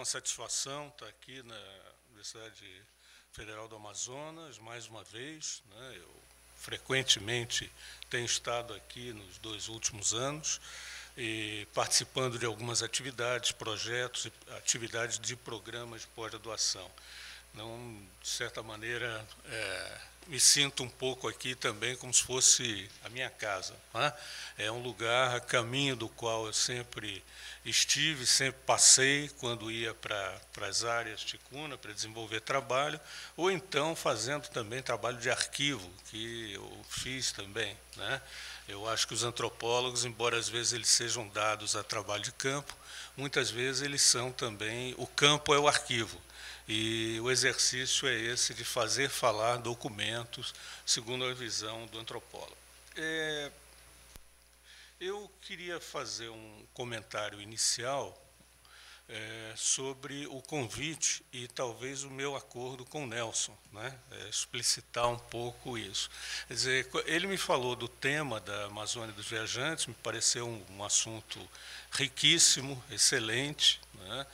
uma satisfação estar aqui na Universidade Federal do Amazonas, mais uma vez, né? Eu frequentemente tenho estado aqui nos 2 últimos anos, e participando de algumas atividades, projetos e atividades de programas de pós-graduação. Não, de certa maneira, me sinto um pouco aqui também como se fosse a minha casa, né? É um lugar a caminho do qual eu sempre estive, sempre passei quando ia para as áreas ticuna para desenvolver trabalho, ou então fazendo também trabalho de arquivo, que eu fiz também, né? Eu acho que os antropólogos, embora às vezes eles sejam dados a trabalho de campo, muitas vezes eles são também, o campo é o arquivo. E o exercício é esse de fazer falar documentos segundo a visão do antropólogo. Eu queria fazer um comentário inicial sobre o convite e talvez o meu acordo com o Nelson, né? Explicitar um pouco isso. Quer dizer, ele me falou do tema da Amazônia dos Viajantes, me pareceu um assunto riquíssimo, excelente, né?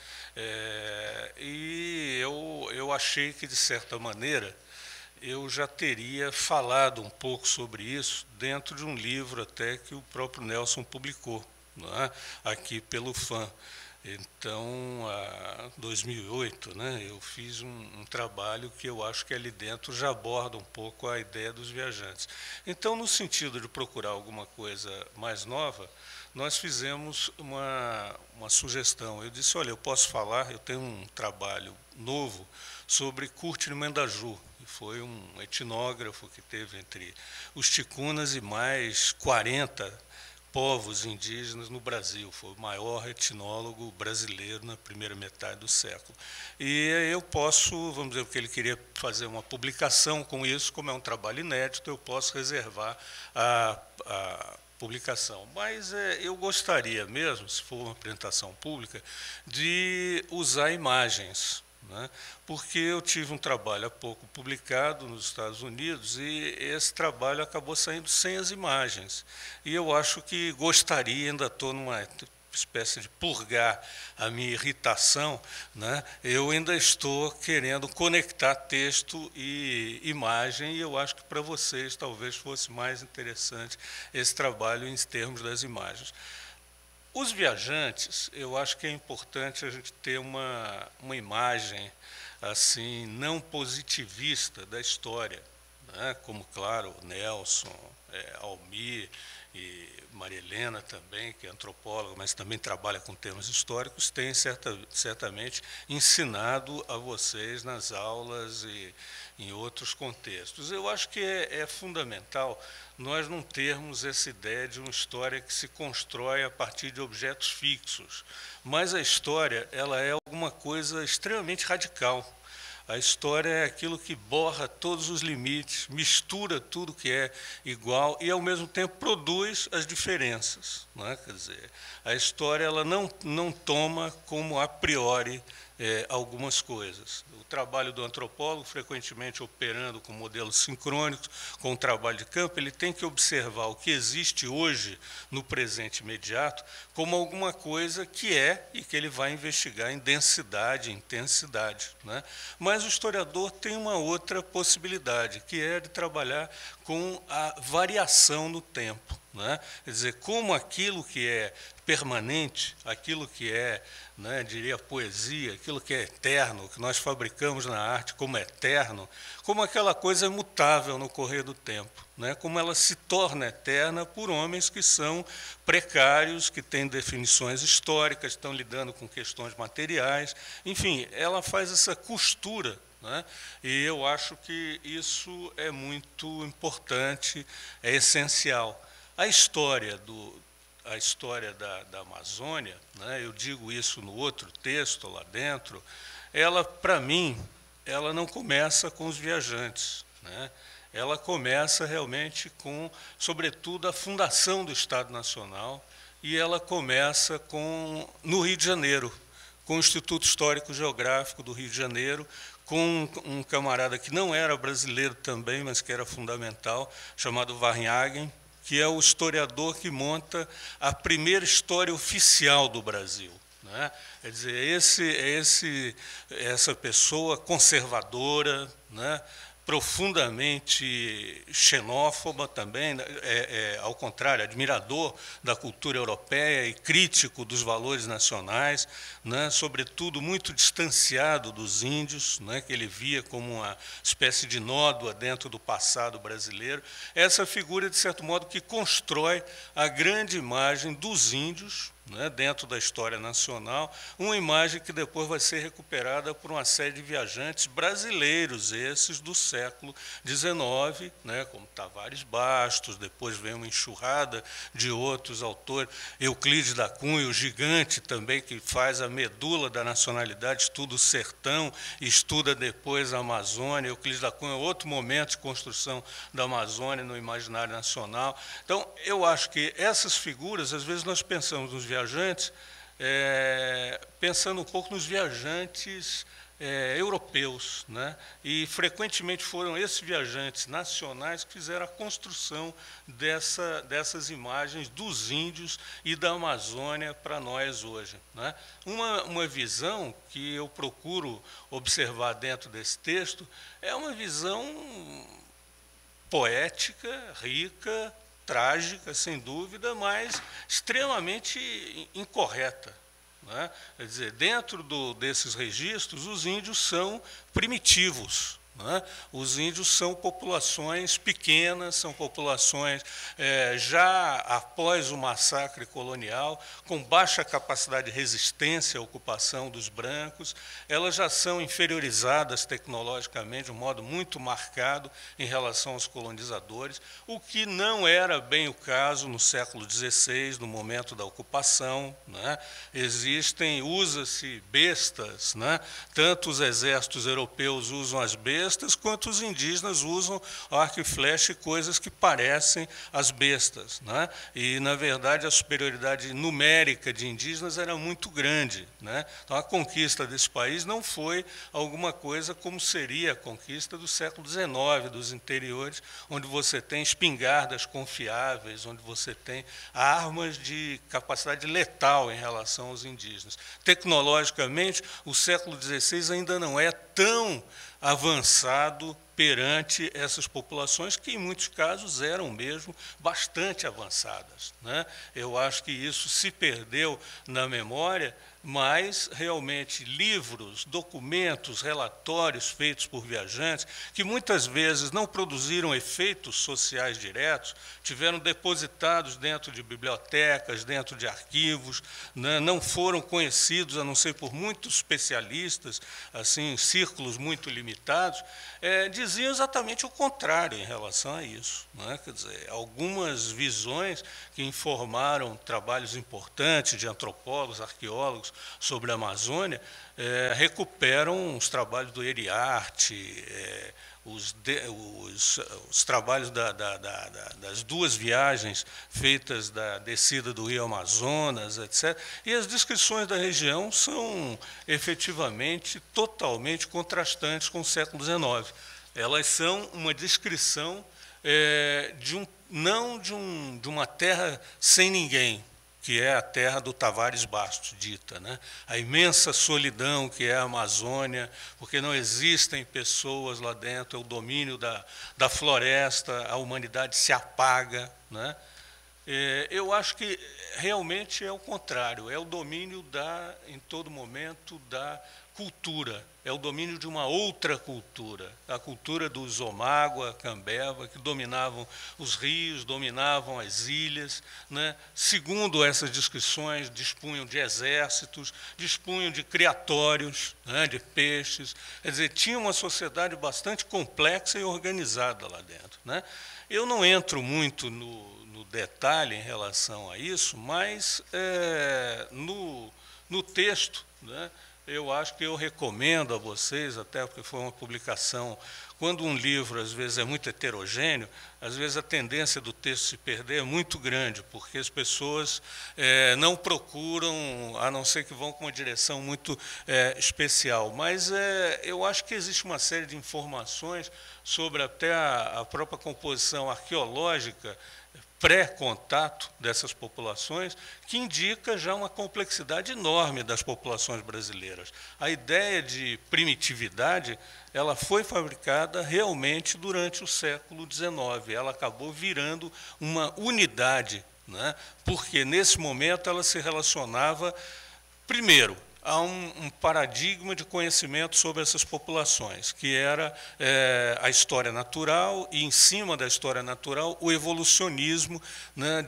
E eu achei que, de certa maneira, eu já teria falado um pouco sobre isso dentro de um livro até que o próprio Nelson publicou, né? Aqui pelo FAM. Então, em 2008, né, eu fiz um trabalho que eu acho que ali dentro já aborda um pouco a ideia dos viajantes. Então, no sentido de procurar alguma coisa mais nova, nós fizemos uma sugestão. Eu disse, olha, eu posso falar, eu tenho um trabalho novo sobre Curtino Mendaju, que foi um etnógrafo que teve entre os ticunas e mais 40 povos indígenas no Brasil. Foi o maior etnólogo brasileiro na primeira metade do século. E eu posso, vamos dizer, porque ele queria fazer uma publicação com isso, como é um trabalho inédito, eu posso reservar a publicação. Mas eu gostaria mesmo, se for uma apresentação pública, de usar imagens, né? Porque eu tive um trabalho há pouco publicado nos Estados Unidos e esse trabalho acabou saindo sem as imagens. E eu acho que gostaria, ainda estou numa espécie de purgar a minha irritação, né? Eu ainda estou querendo conectar texto e imagem, e eu acho que para vocês talvez fosse mais interessante esse trabalho em termos das imagens. Os viajantes, eu acho que é importante a gente ter uma imagem assim não positivista da história, né? Como, claro, Nelson, Almir e Maria Helena também, que é antropóloga, mas também trabalha com temas históricos, têm certamente ensinado a vocês nas aulas e em outros contextos. Eu acho que é fundamental nós não termos essa ideia de uma história que se constrói a partir de objetos fixos, mas a história ela é alguma coisa extremamente radical. A história é aquilo que borra todos os limites, mistura tudo que é igual e, ao mesmo tempo, produz as diferenças, não é? Quer dizer, a história ela não toma como a priori algumas coisas. O trabalho do antropólogo, frequentemente operando com modelos sincrônicos, com o trabalho de campo, ele tem que observar o que existe hoje no presente imediato como alguma coisa que é e que ele vai investigar em densidade, em intensidade, né? Mas o historiador tem uma outra possibilidade, que é de trabalhar com a variação no tempo, né? Quer dizer, como aquilo que é permanente, aquilo que é, né, diria, poesia, aquilo que é eterno, que nós fabricamos na arte como eterno, como aquela coisa é mutável no correr do tempo, né? Como ela se torna eterna por homens que são precários, que têm definições históricas, estão lidando com questões materiais, enfim, ela faz essa costura, né? E eu acho que isso é muito importante, é essencial. A história da Amazônia, né, eu digo isso no outro texto lá dentro, ela, para mim, ela não começa com os viajantes, né? Ela começa realmente com, sobretudo, a fundação do Estado Nacional, e ela começa no Rio de Janeiro, com o Instituto Histórico Geográfico do Rio de Janeiro, com um camarada que não era brasileiro também, mas que era fundamental, chamado Varnhagen, que é o historiador que monta a primeira história oficial do Brasil, né? Quer dizer, essa pessoa conservadora, né? Profundamente xenófoba também, ao contrário, admirador da cultura europeia e crítico dos valores nacionais, né, sobretudo muito distanciado dos índios, né, que ele via como uma espécie de nódoa dentro do passado brasileiro. Essa figura, de certo modo, que constrói a grande imagem dos índios, né, dentro da história nacional, uma imagem que depois vai ser recuperada por uma série de viajantes brasileiros, esses do século XIX, né, como Tavares Bastos, depois vem uma enxurrada de outros autores, Euclides da Cunha, o gigante também, que faz a medula da nacionalidade, estuda o sertão, estuda depois a Amazônia. Euclides da Cunha é outro momento de construção da Amazônia no imaginário nacional. Então, eu acho que essas figuras, às vezes nós pensamos nos viajantes, pensando um pouco nos viajantes europeus, né? E frequentemente foram esses viajantes nacionais que fizeram a construção dessas imagens dos índios e da Amazônia para nós hoje, né? Uma visão que eu procuro observar dentro desse texto é uma visão poética, rica, trágica, sem dúvida, mas extremamente incorreta, né? Quer dizer, dentro desses registros, os índios são primitivos, né? Os índios são populações pequenas, são populações já após o massacre colonial, com baixa capacidade de resistência à ocupação dos brancos. Elas já são inferiorizadas tecnologicamente de um modo muito marcado em relação aos colonizadores, o que não era bem o caso no século XVI, no momento da ocupação, né? Usa-se bestas, né? Tanto os exércitos europeus usam as bestas, quanto os indígenas usam arco e flecha e coisas que parecem as bestas, né? E, na verdade, a superioridade numérica de indígenas era muito grande, né? Então, a conquista desse país não foi alguma coisa como seria a conquista do século XIX, dos interiores, onde você tem espingardas confiáveis, onde você tem armas de capacidade letal em relação aos indígenas. Tecnologicamente, o século XVI ainda não é tão avançado perante essas populações, que em muitos casos eram mesmo bastante avançadas, né? Eu acho que isso se perdeu na memória, mas realmente livros, documentos, relatórios feitos por viajantes, que muitas vezes não produziram efeitos sociais diretos, tiveram depositados dentro de bibliotecas, dentro de arquivos, né? Não foram conhecidos, a não ser por muitos especialistas, assim, em círculos muito limitados, diziam exatamente o contrário em relação a isso, né? Quer dizer, algumas visões que informaram trabalhos importantes de antropólogos, arqueólogos sobre a Amazônia, recuperam os trabalhos do Eriarte, os trabalhos das duas viagens feitas da descida do Rio Amazonas, etc. E as descrições da região são efetivamente totalmente contrastantes com o século XIX. Elas são uma descrição não de uma terra sem ninguém, que é a terra do Tavares Bastos, dita, né? A imensa solidão que é a Amazônia, porque não existem pessoas lá dentro, é o domínio da floresta, a humanidade se apaga, né? Eu acho que realmente é o contrário, é o domínio em todo momento da cultura, é o domínio de uma outra cultura, a cultura dos Omagua, Cambeva, que dominavam os rios, dominavam as ilhas, né? Segundo essas descrições, dispunham de exércitos, dispunham de criatórios, né, de peixes, quer dizer, tinha uma sociedade bastante complexa e organizada lá dentro, né? Eu não entro muito no detalhe em relação a isso, mas no texto, né, eu acho que eu recomendo a vocês, até porque foi uma publicação, quando um livro às vezes é muito heterogêneo, às vezes a tendência do texto se perder é muito grande, porque as pessoas não procuram, a não ser que vão com uma direção muito especial. Mas eu acho que existe uma série de informações sobre até a própria composição arqueológica, pré-contato dessas populações, que indica já uma complexidade enorme das populações brasileiras. A ideia de primitividade, ela foi fabricada realmente durante o século XIX. Ela acabou virando uma unidade, né? Porque, nesse momento, ela se relacionava, primeiro, há um paradigma de conhecimento sobre essas populações, que era a história natural e, em cima da história natural, o evolucionismo, né,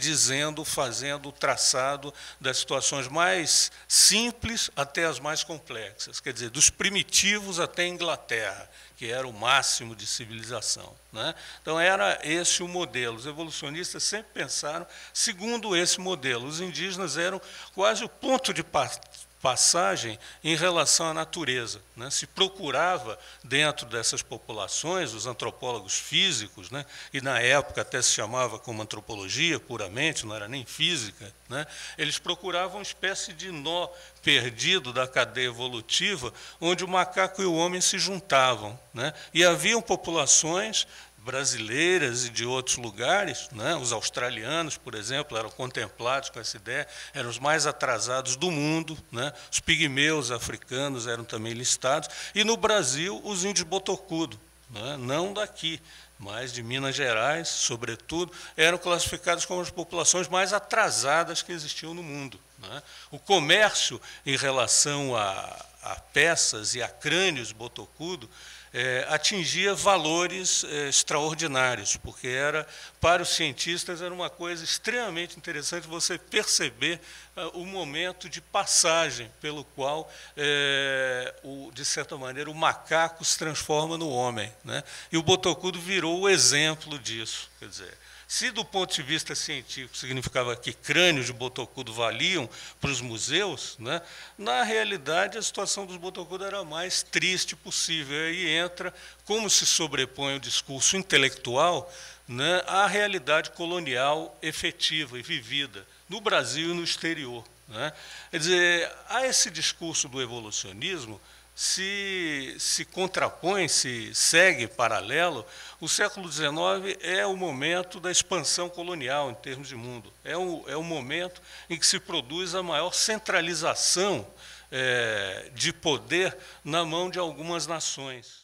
fazendo o traçado das situações mais simples até as mais complexas, quer dizer, dos primitivos até a Inglaterra, que era o máximo de civilização, né? Então, era esse o modelo. Os evolucionistas sempre pensaram segundo esse modelo. Os indígenas eram quase o ponto de passagem em relação à natureza, né? Se procurava, dentro dessas populações, os antropólogos físicos, né? E na época até se chamava como antropologia puramente, não era nem física, né? Eles procuravam uma espécie de nó perdido da cadeia evolutiva, onde o macaco e o homem se juntavam, né? E haviam populações brasileiras e de outros lugares, né? Os australianos, por exemplo, eram contemplados com essa ideia, eram os mais atrasados do mundo, né? Os pigmeus africanos eram também listados, e no Brasil os índios botocudo, né? Não daqui, mas de Minas Gerais, sobretudo, eram classificados como as populações mais atrasadas que existiam no mundo, né? O comércio em relação a peças e a crânios botocudo atingia valores extraordinários, porque para os cientistas era uma coisa extremamente interessante você perceber o momento de passagem pelo qual, de certa maneira, o macaco se transforma no homem, né? E o botocudo virou o exemplo disso. Quer dizer, se do ponto de vista científico significava que crânios de botocudo valiam para os museus, né, na realidade a situação dos botocudos era a mais triste possível. Aí entra como se sobrepõe o discurso intelectual, né, à realidade colonial efetiva e vivida no Brasil e no exterior, né? Quer dizer, a esse discurso do evolucionismo se contrapõe, se segue paralelo, o século XIX é o momento da expansão colonial em termos de mundo. É o momento em que se produz a maior centralização de poder na mão de algumas nações.